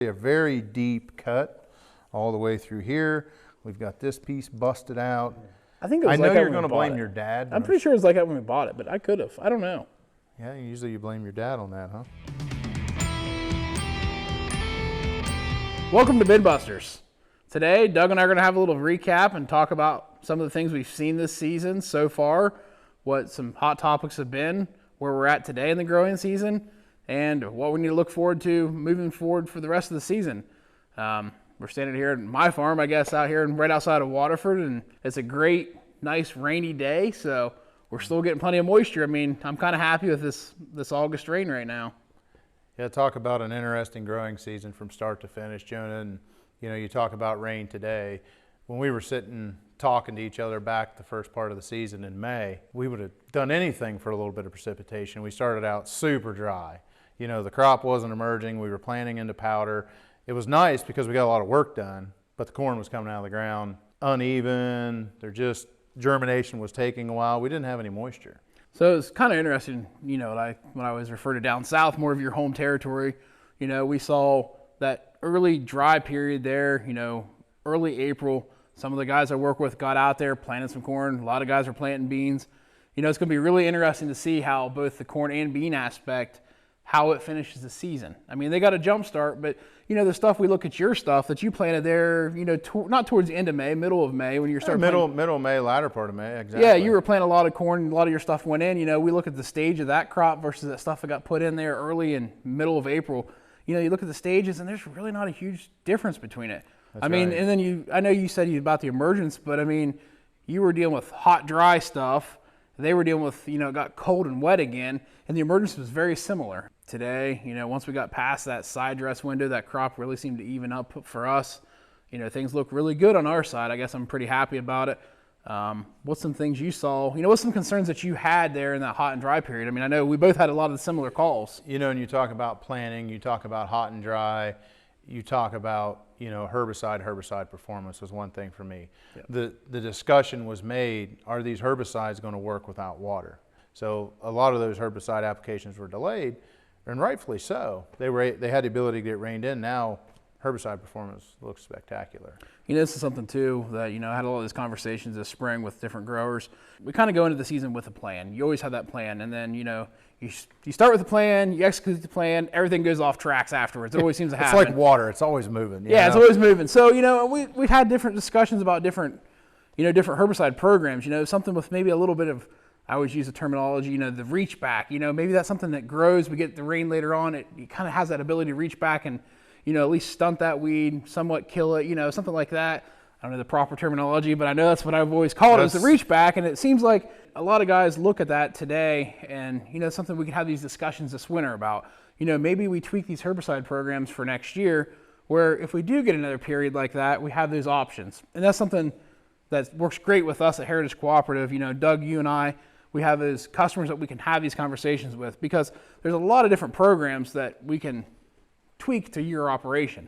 A very deep cut all the way through here. We've got this piece busted out. I think it was I know like that you're when we going to bought blame it. your dad. I'm pretty sure it was like that when we bought it, but I could have. I don't know. Yeah, usually you blame your dad on that, huh? Welcome to OHBinBusters. Today, Doug and I are going to have a little recap and talk about some of the things we've seen this season so far, what some hot topics have been, where we're at today in the growing season, and what we need to look forward to moving forward for the rest of the season. We're standing here at my farm, I guess, out here right outside of Waterford, and it's a great, nice, rainy day, so we're still getting plenty of moisture. I mean, I'm kind of happy with this August rain right now. Yeah, talk about an interesting growing season from start to finish, Jonah. And you talk about rain today. When we were sitting talking to each other back the first part of the season in May, we would have done anything for a little bit of precipitation. We started out super dry. The crop wasn't emerging. We were planting into powder. It was nice because we got a lot of work done, but the corn was coming out of the ground uneven. Germination was taking a while. We didn't have any moisture. So it's kind of interesting, when I always refer to down south, more of your home territory, we saw that early dry period there, early April. Some of the guys I work with got out there, planted some corn. A lot of guys are planting beans. It's going to be really interesting to see how both the corn and bean aspect, how it finishes the season. I mean, they got a jump start, but the stuff, we look at your stuff that you planted there, not towards the end of May, middle of May when you're starting. Middle of May, latter part of May, exactly. Yeah, you were planting a lot of corn, a lot of your stuff went in. We look at the stage of that crop versus that stuff that got put in there early and middle of April. You look at the stages and there's really not a huge difference between it. That's I mean, right. and then I know you said about the emergence, but I mean, you were dealing with hot, dry stuff. They were dealing with, it got cold and wet again, and the emergence was very similar. Today, once we got past that side dress window, that crop really seemed to even up for us. Things look really good on our side. I guess I'm pretty happy about it. What's some things you saw? What's some concerns that you had there in that hot and dry period? I mean, I know we both had a lot of similar calls. And you talk about planting, you talk about hot and dry, you talk about, herbicide performance was one thing for me. Yep. The discussion was made, are these herbicides going to work without water? So a lot of those herbicide applications were delayed, and rightfully so. They had the ability to get reined in. Now herbicide performance looks spectacular. This is something too that, I had a lot of these conversations this spring with different growers. We kind of go into the season with a plan. You always have that plan, and then, you start with a plan, you execute the plan, everything goes off tracks afterwards. It always seems to happen. It's like water. It's always moving. Yeah, it's always moving. So, we've had different discussions about different herbicide programs, something with maybe a little bit of, I always use the terminology, the reach back, maybe that's something that grows, we get the rain later on, it kind of has that ability to reach back and, at least stunt that weed, somewhat kill it, something like that. I don't know the proper terminology, but I know that's what I've always called it, is the reach back. And it seems like a lot of guys look at that today and, something we can have these discussions this winter about. Maybe we tweak these herbicide programs for next year, where if we do get another period like that, we have those options. And that's something that works great with us at Heritage Cooperative. Doug, you and I, we have those customers that we can have these conversations with, because there's a lot of different programs that we can tweak to your operation.